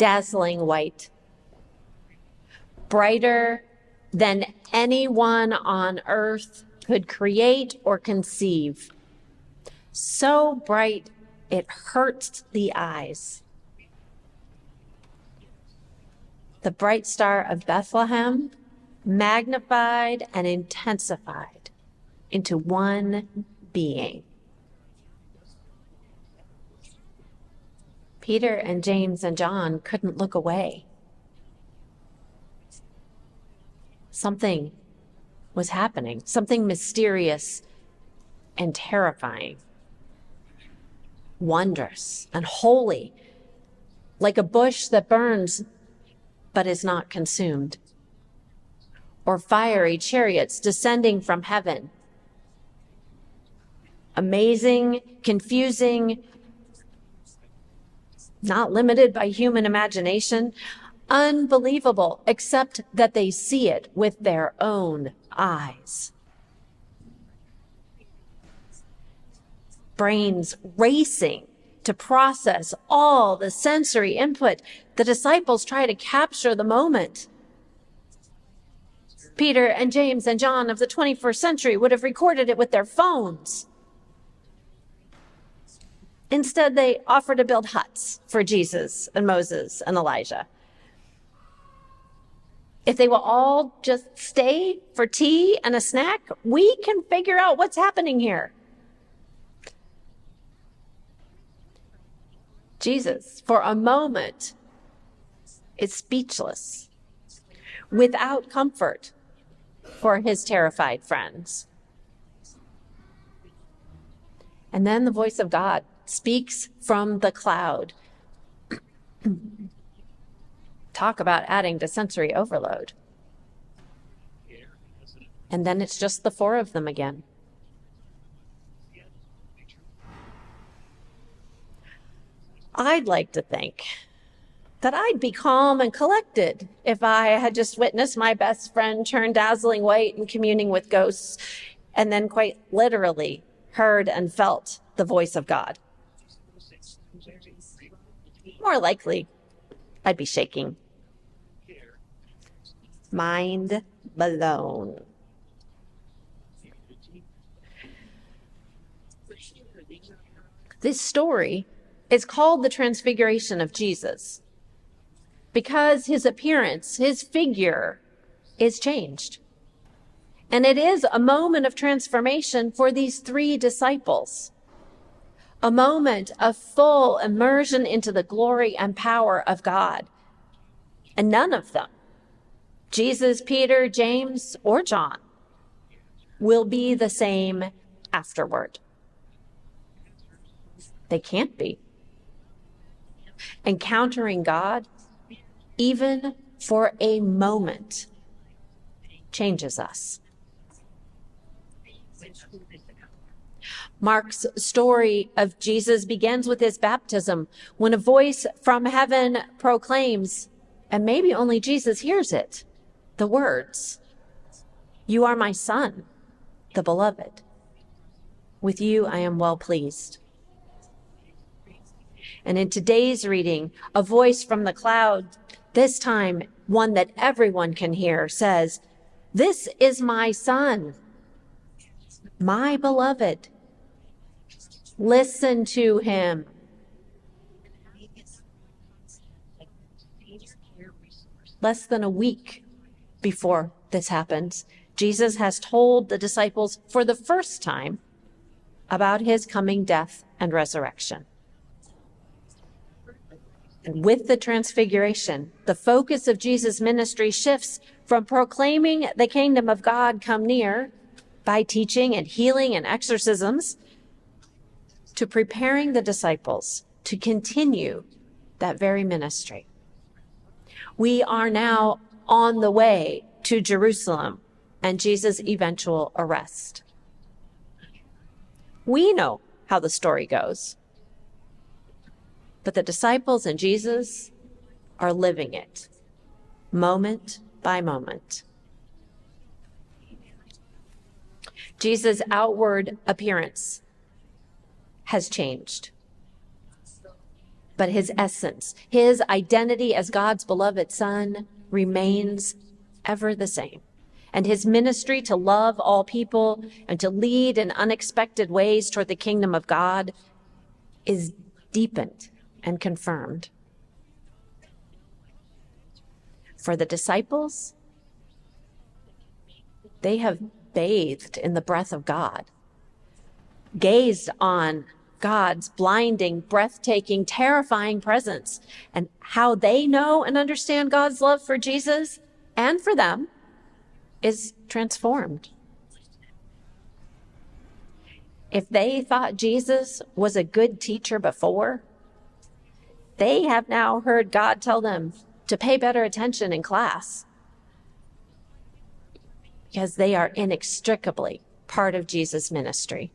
dazzling white, brighter than anyone on earth could create or conceive. So bright it hurts the eyes. The bright star of Bethlehem, magnified and intensified into one being. Peter and James and John couldn't look away. Something was happening, something mysterious and terrifying, wondrous and holy, like a bush that burns but is not consumed, or fiery chariots descending from heaven. Amazing, confusing, not limited by human imagination, unbelievable, except that they see it with their own eyes. Brains racing to process all the sensory input. The disciples try to capture the moment. Peter and James and John of the 21st century would have recorded it with their phones. Instead, they offer to build huts for Jesus and Moses and Elijah. If they will all just stay for tea and a snack, we can figure out what's happening here. Jesus, for a moment, is speechless, without comfort for his terrified friends. And then the voice of God speaks from the cloud. Talk about adding to sensory overload. And then it's just the four of them again. I'd like to think that I'd be calm and collected if I had just witnessed my best friend turn dazzling white and communing with ghosts, and then quite literally heard and felt the voice of God. More likely, I'd be shaking. Mind blown. This story is called the Transfiguration of Jesus because his appearance, his figure, is changed. And it is a moment of transformation for these three disciples. A moment of full immersion into the glory and power of God. And none of them, Jesus, Peter, James, or John, will be the same afterward. They can't be. Encountering God, even for a moment, changes us. Mark's story of Jesus begins with his baptism, when a voice from heaven proclaims, and maybe only Jesus hears it, the words, "You are my Son, the beloved. With you I am well pleased." And in today's reading, a voice from the cloud, this time one that everyone can hear, says, "This is my Son, my beloved. Listen to him." Less than a week before this happens, Jesus has told the disciples for the first time about his coming death and resurrection. And with the transfiguration, the focus of Jesus' ministry shifts from proclaiming the kingdom of God come near by teaching and healing and exorcisms to preparing the disciples to continue that very ministry. We are now on the way to Jerusalem and Jesus' eventual arrest. We know how the story goes. But the disciples and Jesus are living it, moment by moment. Jesus' outward appearance has changed, but his essence, his identity as God's beloved Son remains ever the same. And his ministry to love all people and to lead in unexpected ways toward the kingdom of God is deepened and confirmed. For the disciples, they have bathed in the breath of God, gazed on God's blinding, breathtaking, terrifying presence, and how they know and understand God's love for Jesus and for them is transformed. If they thought Jesus was a good teacher before, they have now heard God tell them to pay better attention in class, because they are inextricably part of Jesus' ministry.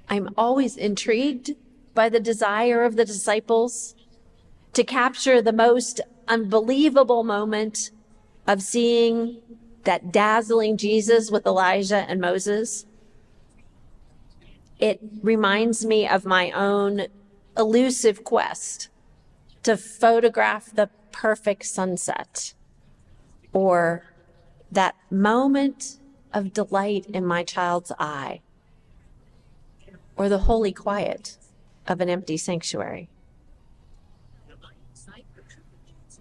I'm always intrigued by the desire of the disciples to capture the most unbelievable moment of seeing that dazzling Jesus with Elijah and Moses. It reminds me of my own elusive quest to photograph the perfect sunset, or that moment of delight in my child's eye, or the holy quiet of an empty sanctuary.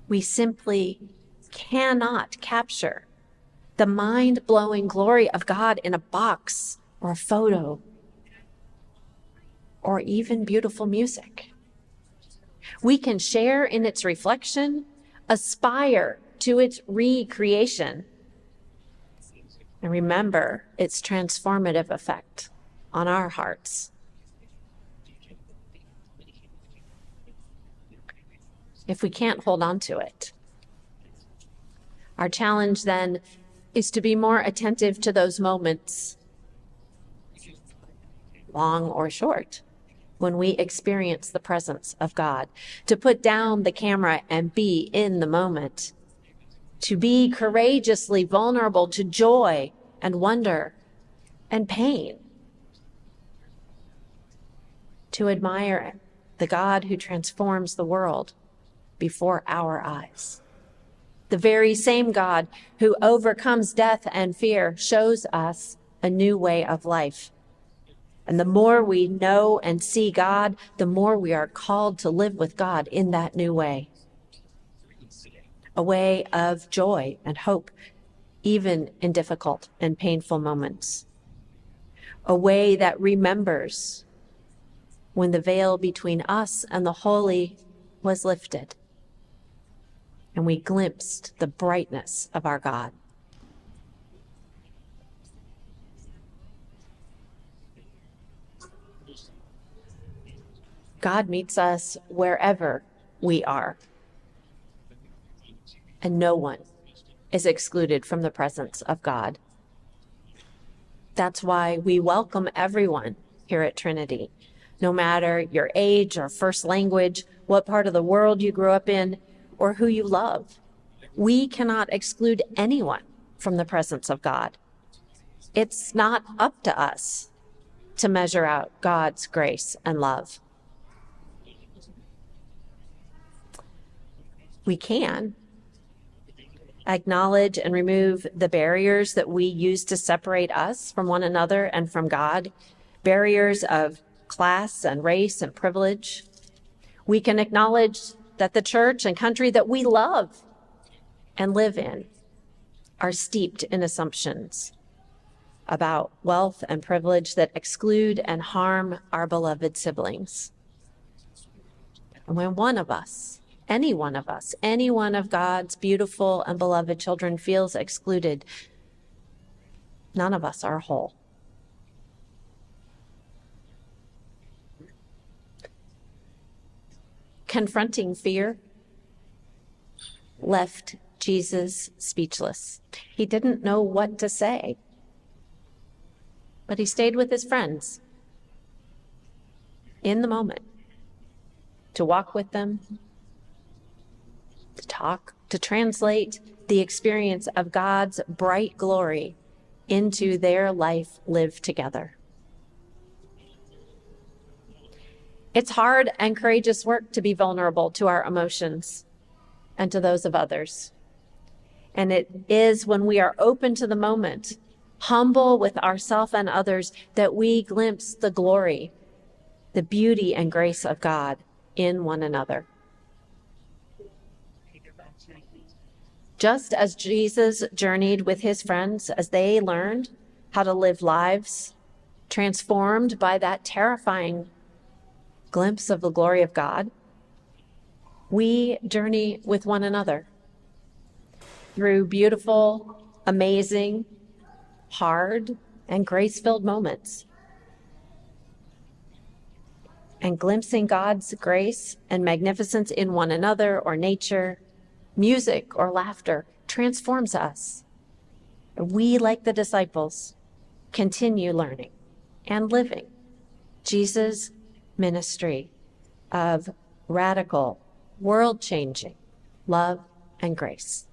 We simply cannot capture the mind-blowing glory of God in a box or a photo or even beautiful music. We can share in its reflection, aspire to its recreation, and remember its transformative effect on our hearts. If we can't hold on to it, our challenge then is to be more attentive to those moments, long or short, when we experience the presence of God, to put down the camera and be in the moment, to be courageously vulnerable to joy and wonder and pain, to admire the God who transforms the world before our eyes. The very same God who overcomes death and fear shows us a new way of life. And the more we know and see God, the more we are called to live with God in that new way. A way of joy and hope, even in difficult and painful moments. A way that remembers when the veil between us and the holy was lifted, and we glimpsed the brightness of our God. God meets us wherever we are, and no one is excluded from the presence of God. That's why we welcome everyone here at Trinity, no matter your age or first language, what part of the world you grew up in, or who you love. We cannot exclude anyone from the presence of God. It's not up to us to measure out God's grace and love. We can acknowledge and remove the barriers that we use to separate us from one another and from God, barriers of class and race and privilege. We can acknowledge that the church and country that we love and live in are steeped in assumptions about wealth and privilege that exclude and harm our beloved siblings. And when one of us, any one of God's beautiful and beloved children feels excluded, none of us are whole. Confronting fear left Jesus speechless. He didn't know what to say, but he stayed with his friends in the moment to walk with them, to talk, to translate the experience of God's bright glory into their life lived together. It's hard and courageous work to be vulnerable to our emotions and to those of others. And it is when we are open to the moment, humble with ourselves and others, that we glimpse the glory, the beauty and grace of God in one another. Just as Jesus journeyed with his friends as they learned how to live lives transformed by that terrifying glimpse of the glory of God, we journey with one another through beautiful, amazing, hard, and grace-filled moments. And glimpsing God's grace and magnificence in one another or nature, music or laughter transforms us. We, like the disciples, continue learning and living Jesus' ministry of radical, world-changing love and grace.